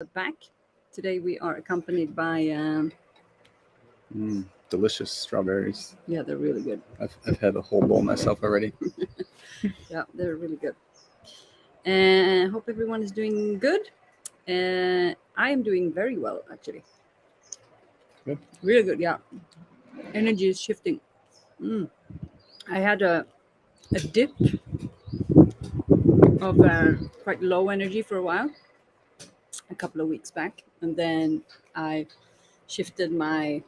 back. Today we are accompanied by, Delicious strawberries. yeah, they're really good. I've had a whole bowl myself already. Yeah, they're really good. And I hope everyone is doing good. I am doing very well, actually. Good. Really good, yeah. Energy is shifting. I had a dip of quite low energy for a while, a couple of weeks back. And then I shifted my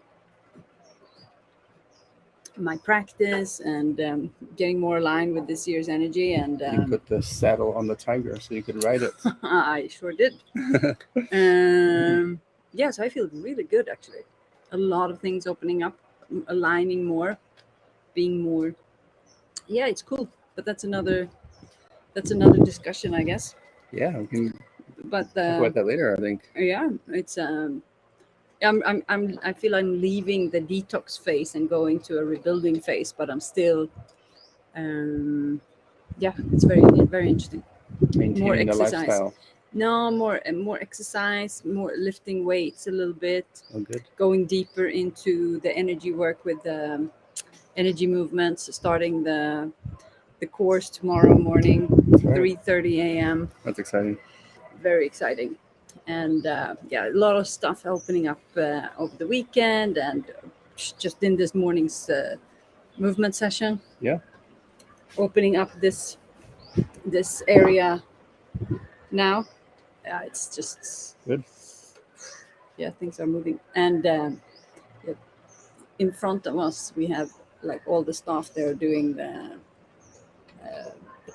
practice and getting more aligned with this year's energy, and You put the saddle on the tiger so you could ride it. I sure did. Yeah, so I feel really good, actually. A lot of things opening up, aligning more, being more. Yeah, it's cool, but that's another discussion, I guess. Yeah, we can But talk about that later, I think. yeah, it's I feel I'm leaving the detox phase and going to a rebuilding phase, but I'm still yeah, it's very interesting. More Maintaining the exercise. lifestyle. No, more exercise, more lifting weights a little bit, Oh, good. going deeper into the energy work with the energy movements, starting the course tomorrow morning, Right. 3:30 a.m. That's exciting. Very exciting. And yeah, a lot of stuff opening up over the weekend and just in this morning's movement session. Yeah. Opening up this area now. It's just Good. yeah, things are moving. And yeah, in front of us, we have like all the staff there doing the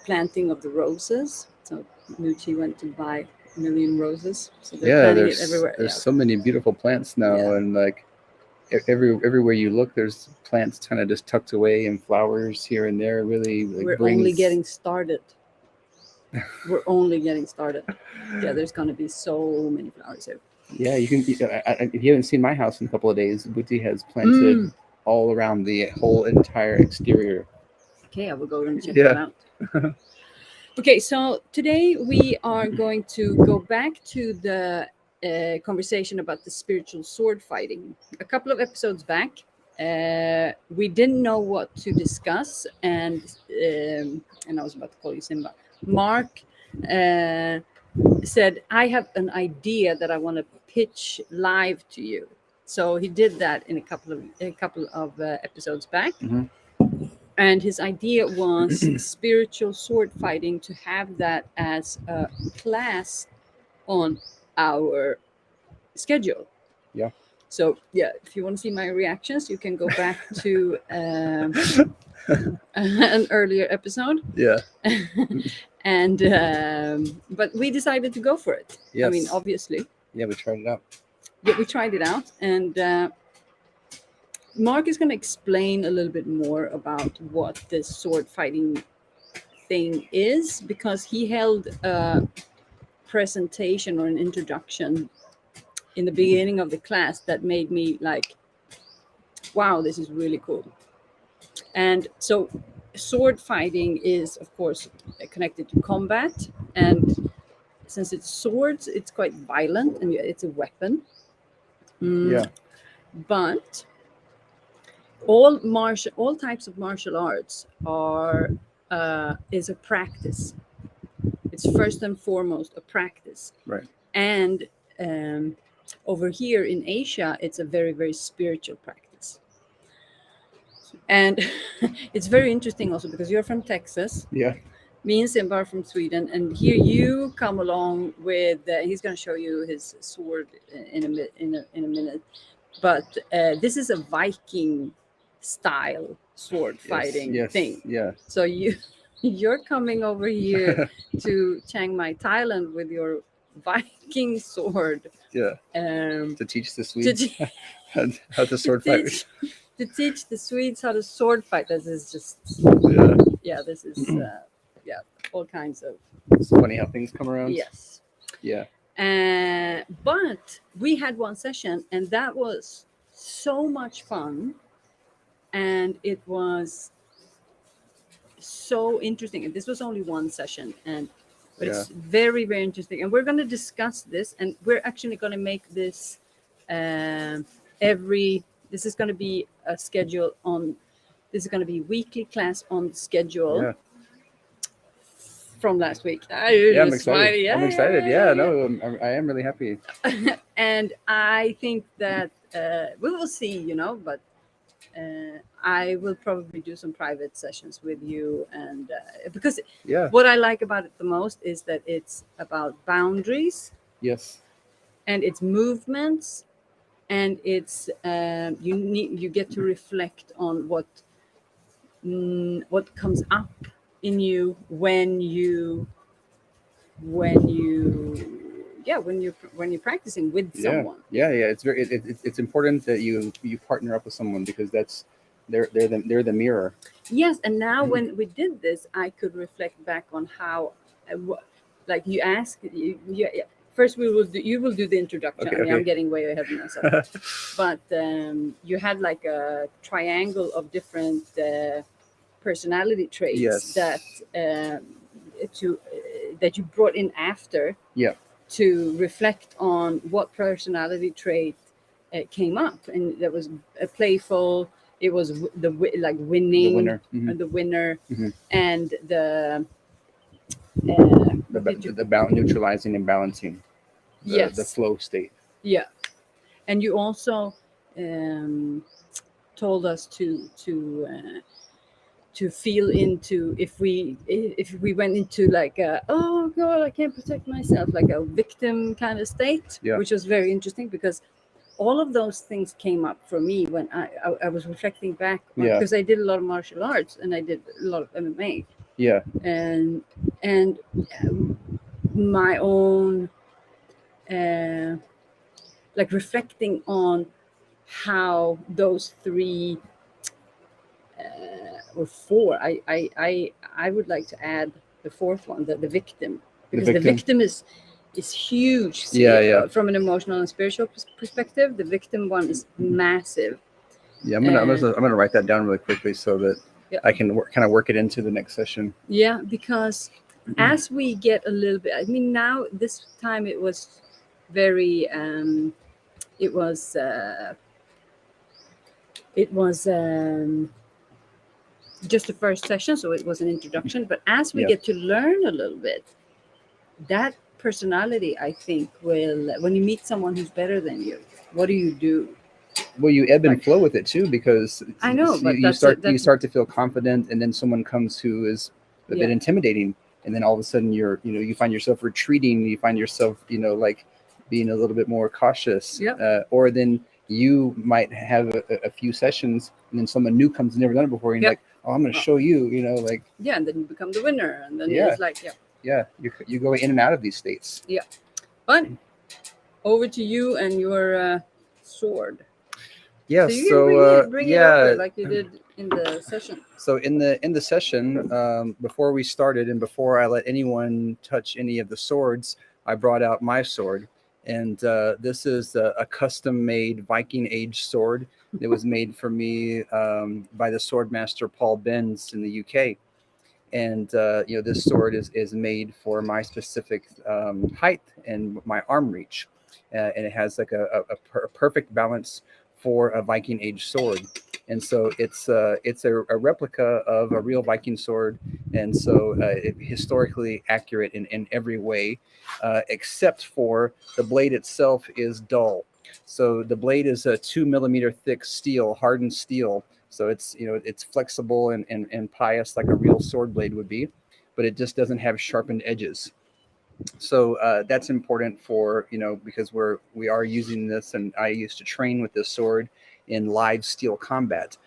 planting of the roses. So Nucci went to buy a million roses. So they're planting it everywhere. There's Yeah. so many beautiful plants now, Yeah. and like everywhere you look, there's plants kind of just tucked away and flowers here and there. Really, like, We're only getting started. We're only getting started. Yeah, there's going to be so many flowers here. Yeah, you can. If you haven't seen my house in a couple of days, Buti has planted all around the whole entire exterior. Okay, I will go and check Yeah. that out. Okay, so today we are going to go back to the conversation about the spiritual sword fighting. A couple of episodes back, we didn't know what to discuss, and I was about to call you Simba. Mark said, "I have an idea that I want to pitch live to you." So he did that in a couple of episodes back. Mm-hmm. And his idea was spiritual sword fighting, to have that as a class on our schedule. Yeah. So yeah, if you want to see my reactions, you can go back to an earlier episode. Yeah. And but we decided to go for it. Yes. I mean, obviously. Yeah, we tried it out. Yeah, we tried it out, and Mark is going to explain a little bit more about what this sword fighting thing is, because he held a presentation or an introduction in the beginning of the class that made me like, wow, this is really cool. And so sword fighting is, of course, connected to combat, and since it's swords, it's quite violent and it's a weapon. Yeah. But all types of martial arts are is a practice. It's first and foremost a practice. Right. And over here in Asia, it's a very, very spiritual practice. And it's very interesting also because you're from Texas. Yeah. Me and Simba are from Sweden, and here you come along with. He's going to show you his sword in a minute, but this is a Viking style sword fighting thing. Yeah. So you're coming over here to Chiang Mai, Thailand, with your Viking sword. Yeah. To teach the Swedes how to sword fight. To teach the Swedes how to sword fight. This is just this is all kinds of. It's funny how things come around. Yes. Yeah. But we had one session, and that was so much fun, and it was so interesting. And this was only one session, and But Yeah. it's very, very interesting. And we're going to discuss this, and we're actually going to make this this is going to be a schedule on, this is going to be weekly class on schedule Yeah. from last week. Yeah, I'm excited. I'm excited. Yeah, no, I am really happy. And I think that we will see, but I will probably do some private sessions with you, and because Yeah. what I like about it the most is that it's about boundaries Yes. and it's movements, and it's you get to reflect on what comes up in you when you're practicing with Yeah. someone. Yeah. Yeah. It's very. It's important that you partner up with someone, because they're the mirror. Yes, and now when we did this, I could reflect back on how, like you asked, yeah. First, you will do the introduction. Okay, I mean, okay. I'm getting way ahead of myself. But you had like a triangle of different personality traits Yes. that that you brought in after. Yeah. To reflect on what personality trait came up, and there was a playful. It was like winning, The winner. and the winner, Mhm. and the Neutralizing and balancing. yes, The flow state. yeah. And you also told us to feel into, if we went into like oh god, I can't protect myself, like a victim kind of state. Yeah. Which was very interesting, because all of those things came up for me when I was reflecting back on, Yeah. because I did a lot of martial arts and I did a lot of MMA, Yeah. and my own like reflecting on how those three or four, I would like to add the fourth one, the victim, because the victim is huge. Yeah. From an emotional and spiritual perspective, the victim one is massive. Yeah, I'm gonna write that down really quickly so that I can kind of work it into the next session. Yeah, because as we get a little bit, I mean, now this time it was very it was just the first session, so it was an introduction. But as we get to learn a little bit, that personality, I think, will, when you meet someone who's better than you, what do? Well, you ebb and flow with it too, because I know, but you start to feel confident, and then someone comes who is a bit intimidating, and then all of a sudden you find yourself retreating. You find yourself like being a little bit more cautious. Or then you might have a few sessions, and then someone new comes, never done it before, and you're like, oh, I'm going to show you, like and then you become the winner, and then it's like you go in and out of these states. But over to you and your sword. Yeah, so bring it over like you did in the session. So in the session, before we started and before I let anyone touch any of the swords, I brought out my sword, and this is a custom-made Viking Age sword. It was made for me by the sword master Paul Benz in the UK, and this sword is made for my specific height and my arm reach, and it has like a perfect balance for a Viking Age sword. And so it's a replica of a real Viking sword, and so historically accurate in every way, except for the blade itself is dull. So the blade is a 2 millimeter thick steel, hardened steel. So it's it's flexible and pious like a real sword blade would be, but it just doesn't have sharpened edges. So that's important for because we are using this, and I used to train with this sword in live steel combat.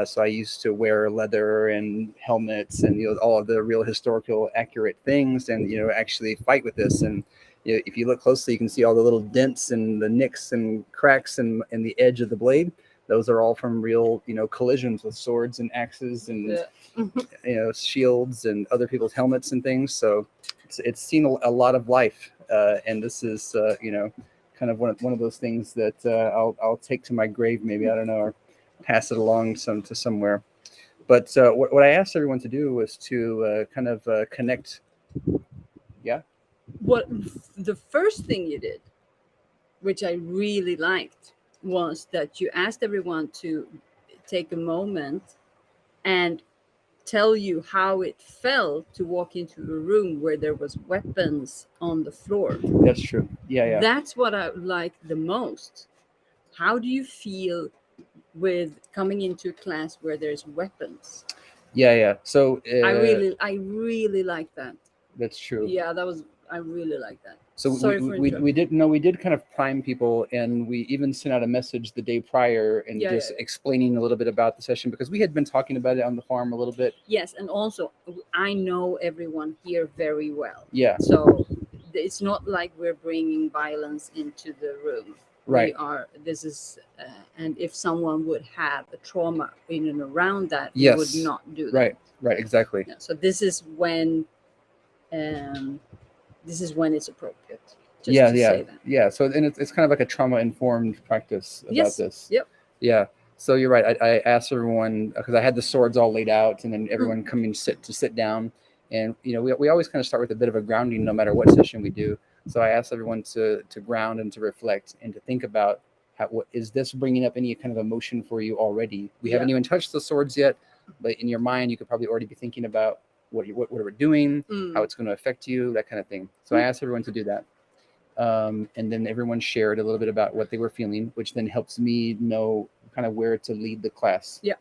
So I used to wear leather and helmets and all of the real historical accurate things, and actually fight with this. And if you look closely, you can see all the little dents and the nicks and cracks in the edge of the blade. Those are all from real collisions with swords and axes and shields and other people's helmets and things. So it's seen a lot of life, and this is kind of one of those things that I'll take to my grave, maybe, I don't know, or pass it along to somewhere. But what I asked everyone to do was to kind of connect Yeah. What the first thing you did, which I really liked, was that you asked everyone to take a moment and tell you how it felt to walk into a room where there was weapons on the floor. That's true. Yeah, yeah. That's what I like the most. How do you feel with coming into a class where there's weapons? Yeah, yeah. So I really like that. that's true. Yeah, I really like that. So Sorry for interrupting. we did kind of prime people, and we even sent out a message the day prior and Yeah, just yeah, yeah. explaining a little bit about the session, because we had been talking about it on the farm a little bit. Yes, and also I know everyone here very well. Yeah. So it's not like we're bringing violence into the room. Right. This is, and if someone would have a trauma in and around that, we Yes. would not do that. Right. Right. Exactly. Yeah, so um, this is when it's appropriate. Just Yeah. to Yeah. say that. Yeah. So and it's kind of like a trauma informed practice about Yes. this. Yep. Yeah. So you're right. I asked everyone, because I had the swords all laid out, and then everyone coming to sit down, and we always kind of start with a bit of a grounding no matter what session we do. So I asked everyone to ground and to reflect and to think about what is this bringing up any kind of emotion for you already. We haven't even touched the swords yet, but in your mind you could probably already be thinking about what we're doing, how it's going to affect you, that kind of thing. So I asked everyone to do that. And then everyone shared a little bit about what they were feeling, which then helps me know kind of where to lead the class. Yeah.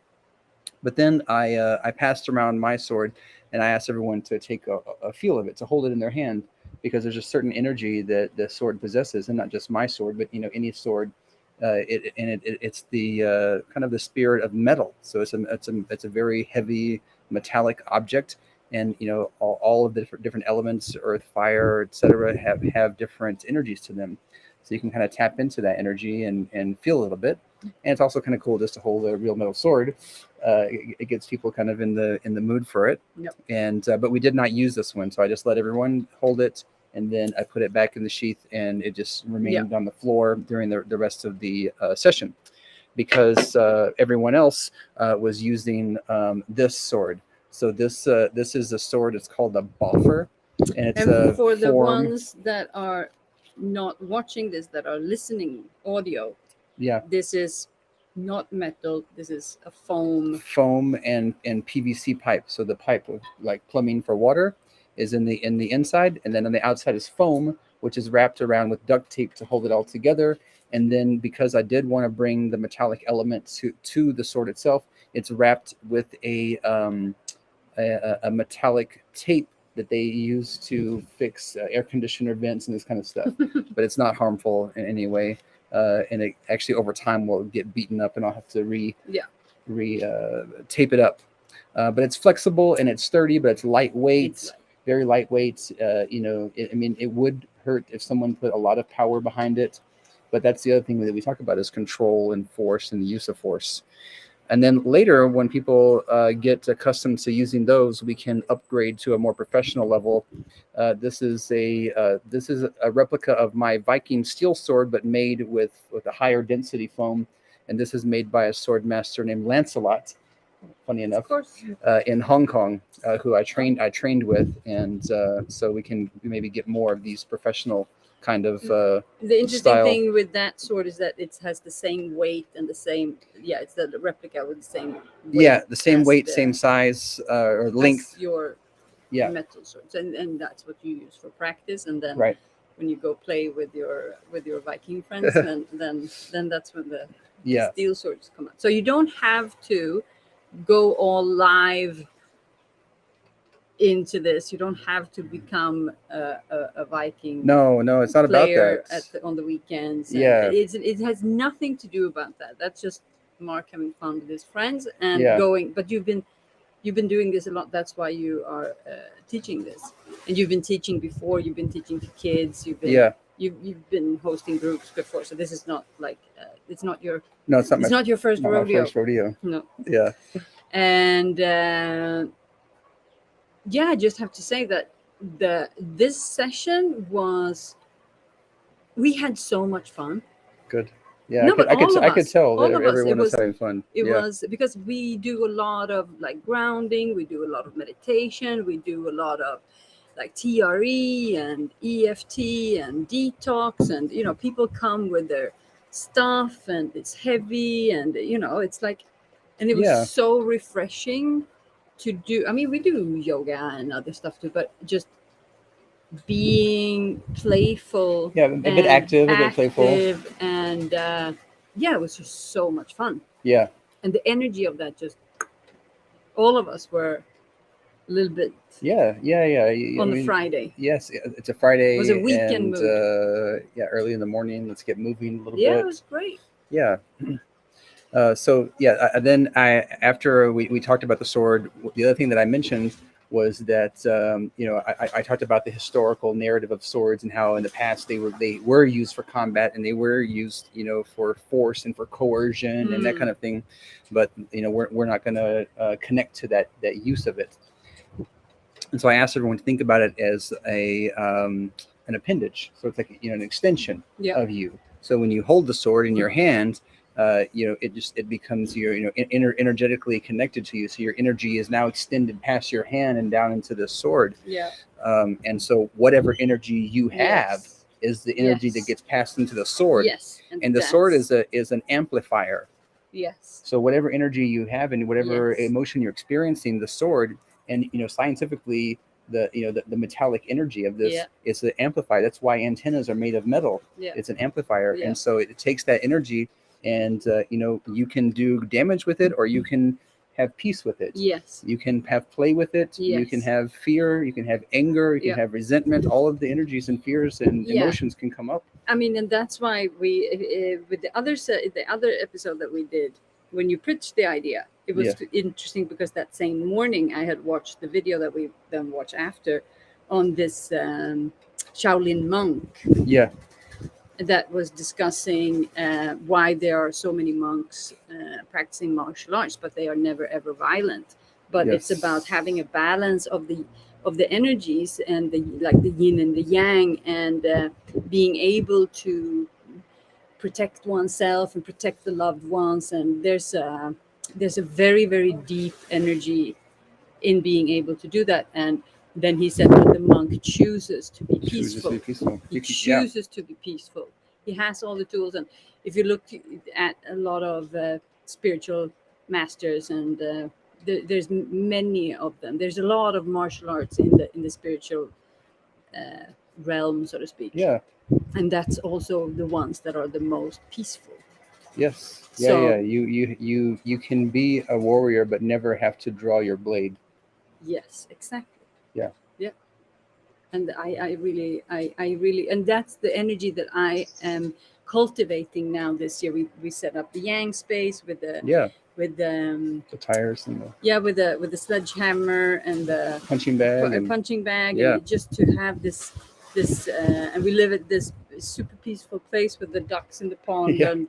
But then I passed around my sword, and I asked everyone to take a feel of it, to hold it in their hand, because there's a certain energy that the sword possesses, and not just my sword, but any sword. It's the kind of the spirit of metal. So it's a very heavy metallic object. And all of the different elements, earth, fire, etc., have different energies to them. So you can kind of tap into that energy and feel a little bit. And it's also kind of cool just to hold a real metal sword. It gets people kind of in the mood for it. Yep. And but we did not use this one, so I just let everyone hold it, and then I put it back in the sheath, and it just remained on the floor during the rest of the session, because everyone else was using this sword. So this is a sword. It's called a boffer, and it's for the form. ones that are not watching this, that are listening audio. Yeah. This is not metal. This is a foam and PVC pipe. So the pipe of like plumbing for water is in the inside, and then on the outside is foam, which is wrapped around with duct tape to hold it all together. And then because I did want to bring the metallic element to the sword itself, it's wrapped with a metallic tape that they use to fix air conditioner vents and this kind of stuff. But it's not harmful in any way. And it actually over time will get beaten up, and I'll have to tape it up. But it's flexible and it's sturdy, but it's lightweight, very lightweight. It would hurt if someone put a lot of power behind it. But that's the other thing that we talk about, is control and force and the use of force. And then later, when people get accustomed to using those, we can upgrade to a more professional level. This is a replica of my Viking steel sword, but made with a higher density foam. And this is made by a sword master named Lancelot, funny enough, in Hong Kong, who I trained with. And so we can maybe get more of these professional kind of the interesting style. Thing with that sword is that it has the same weight and the same it's the replica with the same weight, the same weight, same size or length, your metal swords, and that's what you use for practice. And then when you go play with your Viking friends, then that's when the steel swords come out. So you don't have to go all live into this. You don't have to become a Viking. No, it's not about that. On the weekends. It has nothing to do about that. That's just Mark having fun with his friends and going. But you've been doing this a lot. That's why you are teaching this, and you've been teaching before. You've been teaching to kids. You've been hosting groups before. So this is not like it's not your. No, it's not. It's not your first rodeo. My first rodeo. No. Yeah. And. I just have to say that this session we had so much fun. Good. Yeah, no, I could tell that everyone was having fun. It was because we do a lot of like grounding, we do a lot of meditation, we do a lot of like TRE and EFT and detox, and people come with their stuff, and it's heavy, and it's like, and it was Yeah. so refreshing to do. I mean, we do yoga and other stuff too, but just being playful, Yeah, a bit active, a bit playful. and yeah, it was just so much fun. Yeah. And the energy of that, just all of us were a little bit Yeah. on the Friday. Yes, it's a Friday. It was a weekend and mood. Yeah, early in the morning. Let's get moving a little Yeah, bit. it was great. Yeah. So yeah, then after we talked about the sword, the other thing that I mentioned was that I talked about the historical narrative of swords and how in the past they were used for combat, and they were used for force and for coercion and that kind of thing, but we're not going to connect to that use of it. And so I asked everyone to think about it as an appendage, so it's like an extension of you. So when you hold the sword in your hand, it becomes energetically connected to you. So your energy is now extended past your hand and down into the sword. Yeah. And so whatever energy you have is the energy that gets passed into the sword. Yes. And the sword is an amplifier. Yes. So whatever energy you have and whatever emotion you're experiencing, the sword, and scientifically, the metallic energy of this is an amplifier. That's why antennas are made of metal. It's an amplifier. And so it takes that energy, and you can do damage with it, or you can have peace with it. Yes. You can have play with it. You can have fear. You can have anger. You can have resentment. All of the energies and fears and emotions can come up. I mean, and that's why we with the other episode that we did, when you pitched the idea, it was interesting because that same morning I had watched the video that we then watched after on this Shaolin monk. Yeah. That was discussing why there are so many monks practicing martial arts, but they are never ever violent. But it's about having a balance of the energies and the yin and the yang, and being able to protect oneself and protect the loved ones. And there's a very, very deep energy in being able to do that. And then he said that the monk chooses to be peaceful. He chooses to be peaceful. He has all the tools. And if you look at a lot of spiritual masters, and there's many of them, there's a lot of martial arts in the spiritual realm, so to speak. Yeah. And that's also the ones that are the most peaceful. Yes. You can be a warrior but never have to draw your blade. Yes, exactly. Yeah. And I really, and that's the energy that I am cultivating now this year. We set up the yang space with the tires and with the sledgehammer and the punching bag, and just to have this and we live at this super peaceful place with the ducks in the pond and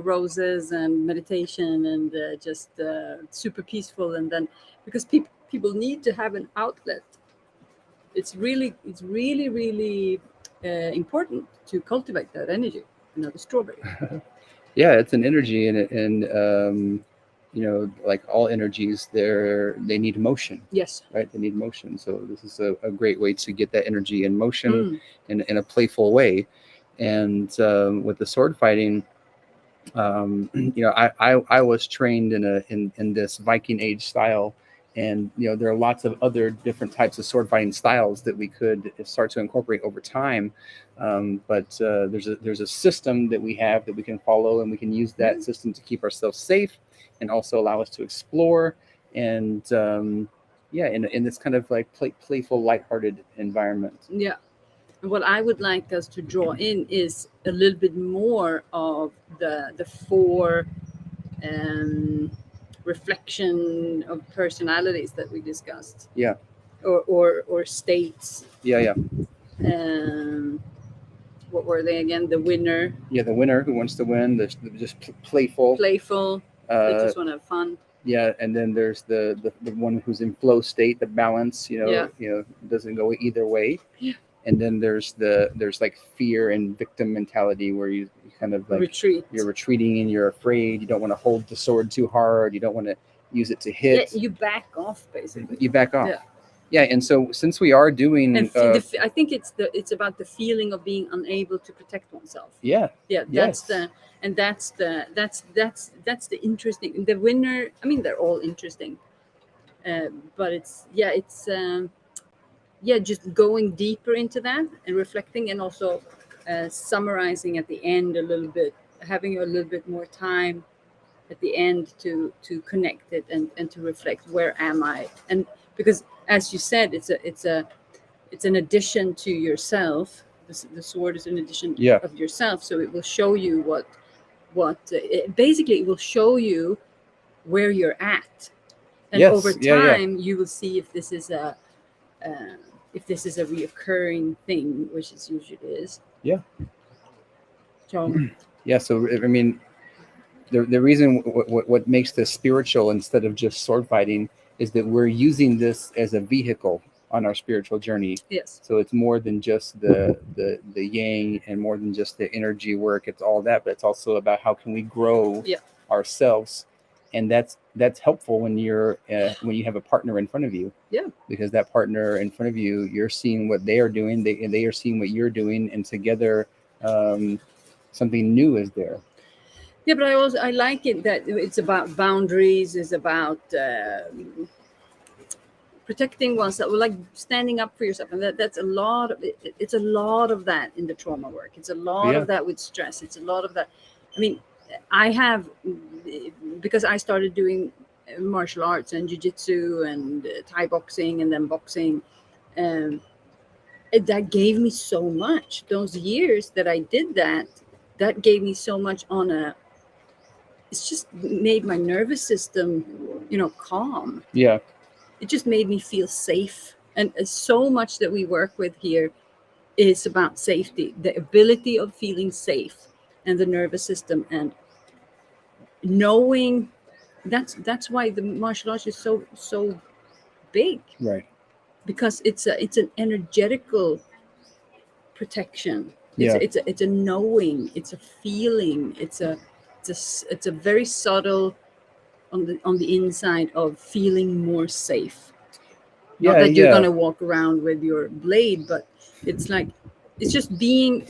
roses and meditation and just super peaceful. And then because people need to have an outlet, it's really important to cultivate that energy. Another strawberry. Yeah, it's an energy, and like all energies, they need motion. Yes. Right, they need motion. So this is a great way to get that energy in motion in a playful way. And with the sword fighting, I was trained in this Viking Age style, and there are lots of other different types of sword fighting styles that we could start to incorporate over time. But there's a system that we have that we can follow, and we can use that system to keep ourselves safe and also allow us to explore and in this kind of like playful, lighthearted environment. Yeah. And what I would like us to draw in is a little bit more of the four reflection of personalities that we discussed. Yeah. Or states. Yeah. What were they again? The winner. Yeah, the winner who wants to win. The just playful. They just want to have fun. Yeah, and then there's the one who's in flow state, the balance. Doesn't go either way. Yeah. And then there's like fear and victim mentality, where you kind of like retreat. You're retreating and you're afraid. You don't want to hold the sword too hard. You don't want to use it to hit. Yeah, you back off, basically. You back off. Yeah. Yeah, and so since we are doing, And I think it's about the feeling of being unable to protect oneself. yeah, Yeah, yes, that's the interesting. The winner. I mean, they're all interesting, but it's just going deeper into that and reflecting, and also summarizing at the end a little bit, having a little bit more time at the end to connect it and to reflect, where am I? And because, as you said, it's an addition to yourself. The sword is an addition yeah, of yourself, so it will show you basically it will show you where you're at, and over yes, yeah, time you will see uh, if this is a reoccurring thing, which it usually is. yeah, So yeah. So I mean, the reason what makes this spiritual instead of just sword fighting is that we're using this as a vehicle on our spiritual journey. yes, So it's more than just the yang, and more than just the energy work. It's all that, but it's also about how can we grow yeah, ourselves, and that's helpful when you have a partner in front of you, yeah, because that partner in front of you, you're seeing what they are doing, they are seeing what you're doing, and together, um, something new is there. yeah. But I like it that it's about boundaries, it's about protecting oneself, like standing up for yourself, and that's a lot of it. It's a lot of that in the trauma work. It's a lot Yeah, of that with stress. It's a lot of that. I mean, I have, because I started doing martial arts and jiu-jitsu and Thai boxing and then boxing. Um, that gave me so much. Those years that I did that gave me so much on a. It's just made my nervous system, calm. yeah, It just made me feel safe. And so much that we work with here is about safety, the ability of feeling safe, and the nervous system, and knowing that's why the martial arts is so big, right, because it's an energetical protection. It's yeah, a, it's a, it's a knowing, it's a feeling, it's a very subtle on the inside of feeling more safe. Not yeah, that you're yeah, gonna walk around with your blade, but it's like it's just being.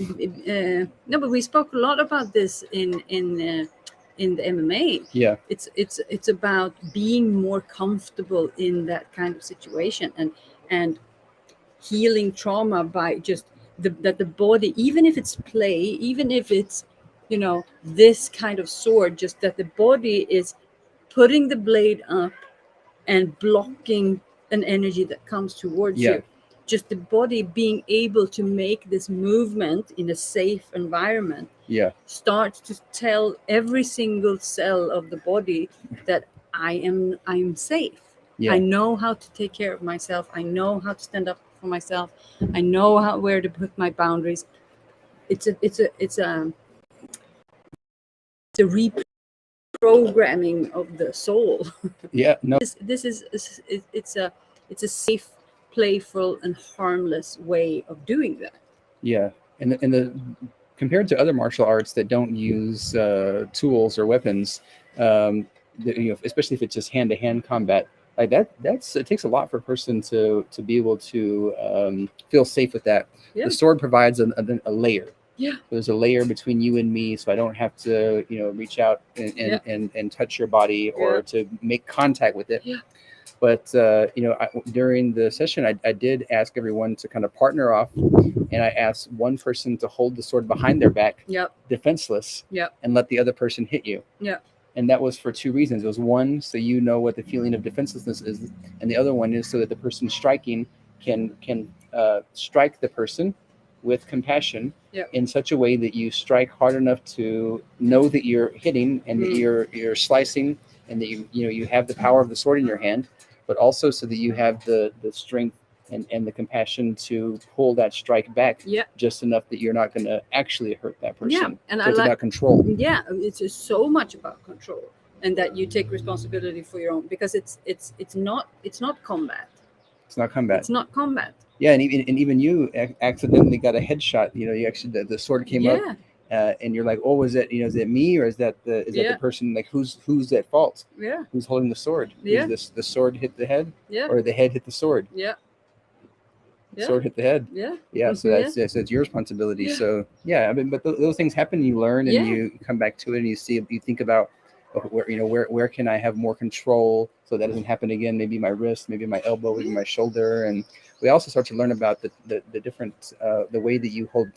No, but we spoke a lot about this in the MMA. yeah, It's about being more comfortable in that kind of situation, and healing trauma by just that the body, even if it's play, even if it's this kind of sword, just that the body is putting the blade up and blocking an energy that comes towards yeah, you. Just the body being able to make this movement in a safe environment yeah, starts to tell every single cell of the body that I'm safe. I yeah, know how to take care of myself. I know how to stand up for myself. I know where to put my boundaries. It's a reprogramming of the soul. yeah. No, This is it's a safe, playful, and harmless way of doing that. yeah, and the compared to other martial arts that don't use tools or weapons, especially if it's just hand to hand combat, like that's it takes a lot for a person to be able to feel safe with that. Yeah, The sword provides a layer. yeah, There's a layer between you and me, so I don't have to reach out yeah, and touch your body, yeah, or to make contact with it. yeah, But during the session, I did ask everyone to kind of partner off, and I asked one person to hold the sword behind their back, yep, defenseless, yep, and let the other person hit you. yep, And that was for two reasons. It was one, so you know what the feeling of defenselessness is, and the other one is so that the person striking can strike the person with compassion, yep, in such a way that you strike hard enough to know that you're hitting, and that you're slicing, and that you have the power of the sword in your hand, but also so that you have the strength and the compassion to pull that strike back, yep, just enough that you're not going to actually hurt that yeah. person. And So I it's like, about control. yeah, it's just so much about control, and that you take responsibility for your own, because it's not combat. It's not combat. It's not combat. Yeah, and even you accidentally got a headshot. You actually the sword came up, Yeah, and you're like, oh, is it me, or is that the yeah, person? Like, who's at fault? yeah, Who's holding the sword? yeah, Is this the sword hit the head, yeah, or the head hit the sword? yeah, sword hit the head. Yeah. So that's your responsibility. Yeah. So I mean, but those things happen. You learn, and you come back to it, and you think about where can I have more control so that doesn't happen again. Maybe my wrist, maybe my elbow, maybe my shoulder, and we also start to learn about the different the way that you hold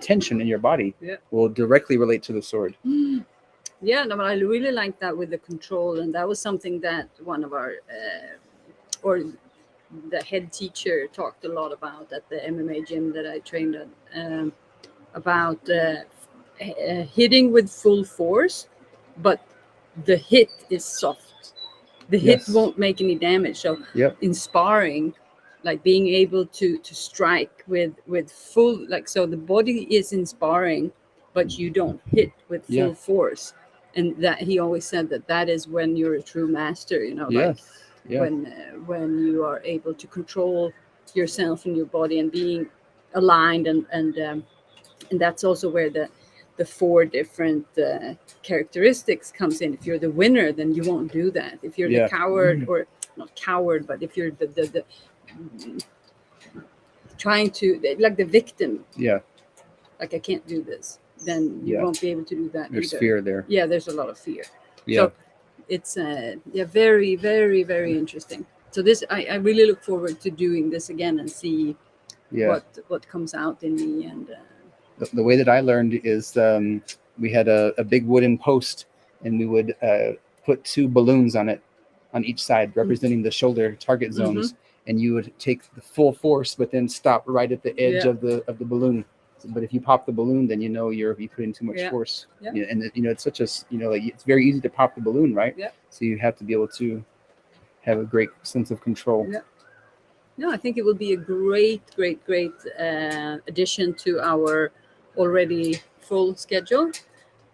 tension in your body will directly relate to the sword. Yeah, no, but I really like that with the control, and that was something that one of our or the head teacher talked a lot about at the MMA gym that I trained at, about hitting with full force, but the hit is soft. The hit won't make any damage. So in sparring, like being able to strike with full, like, so the body is in sparring, but you don't hit with full force. And that he always said that is when you're a true master, when you are able to control yourself and your body and being aligned, and that's also where the 4 different characteristics comes in. If you're the winner, then you won't do that. If you're the coward, or not coward, but if you're the trying to, like, the victim, like, I can't do this, then you won't be able to do that. There's fear there. Yeah, there's a lot of fear. So it's very, very, very interesting. So this, I really look forward to doing this again and see what comes out in the end. The way that I learned is we had a big wooden post, and we would put 2 balloons on it, on each side, representing the shoulder target zones, and you would take the full force, but then stop right at the edge of the balloon. But if you pop the balloon, then you put in too much force. And it's such a like, it's very easy to pop the balloon, right? So you have to be able to have a great sense of control. No, I think it will be a great addition to our already full schedule.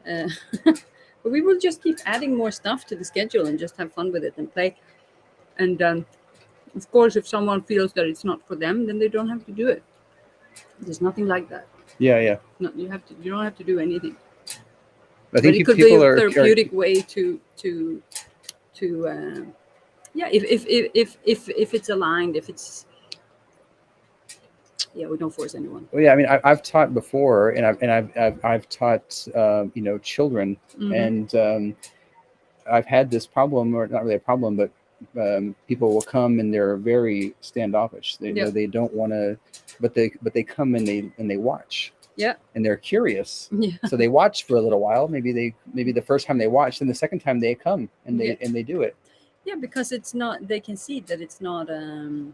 But we will just keep adding more stuff to the schedule and just have fun with it and play. And of course, if someone feels that it's not for them, then they don't have to do it. There's nothing like that. No, you don't have to do anything. I think it could be a therapeutic way to if it's aligned, if it's we don't force anyone. Well, I mean, I've taught before, and I've taught children, and I've had this problem, or not really a problem, but people will come and they're very standoffish. They don't want to, but they come and they watch. And they're curious. So they watch for a little while. Maybe the first time they watch, then the second time they come and they do it. Yeah, because it's not. They can see that it's not a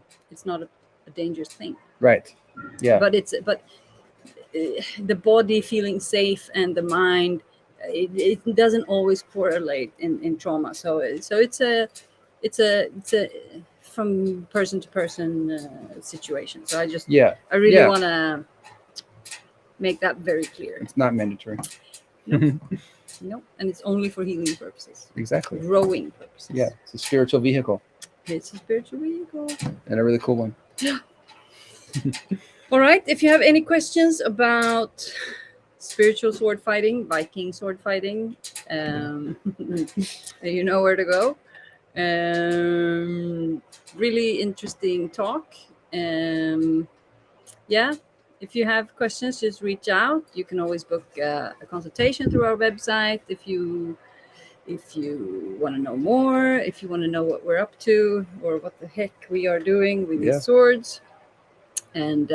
dangerous thing. Right. Yeah. But the body feeling safe and the mind, it doesn't always correlate in trauma. So it's a from person to person situation. So I really want to make that very clear. It's not mandatory. No, and it's only for healing purposes. Exactly. Growing purposes. Yeah, it's a spiritual vehicle. It's a spiritual vehicle. And a really cool one. Yeah. All right. If you have any questions about spiritual sword fighting, Viking sword fighting, you know where to go. Really interesting talk. If you have questions, just reach out. You can always book a consultation through our website if you want to know more, if you want to know what we're up to or what the heck we are doing with these swords. And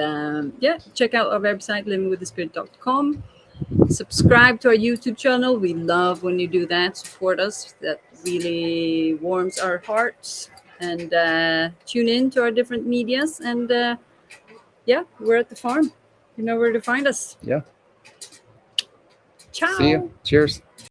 check out our website, livingwiththespirit.com. Subscribe to our YouTube channel. We love when you do that. Support us. That really warms our hearts. And tune in to our different medias. And we're at the farm. You know where to find us. Yeah. Ciao. See you. Cheers.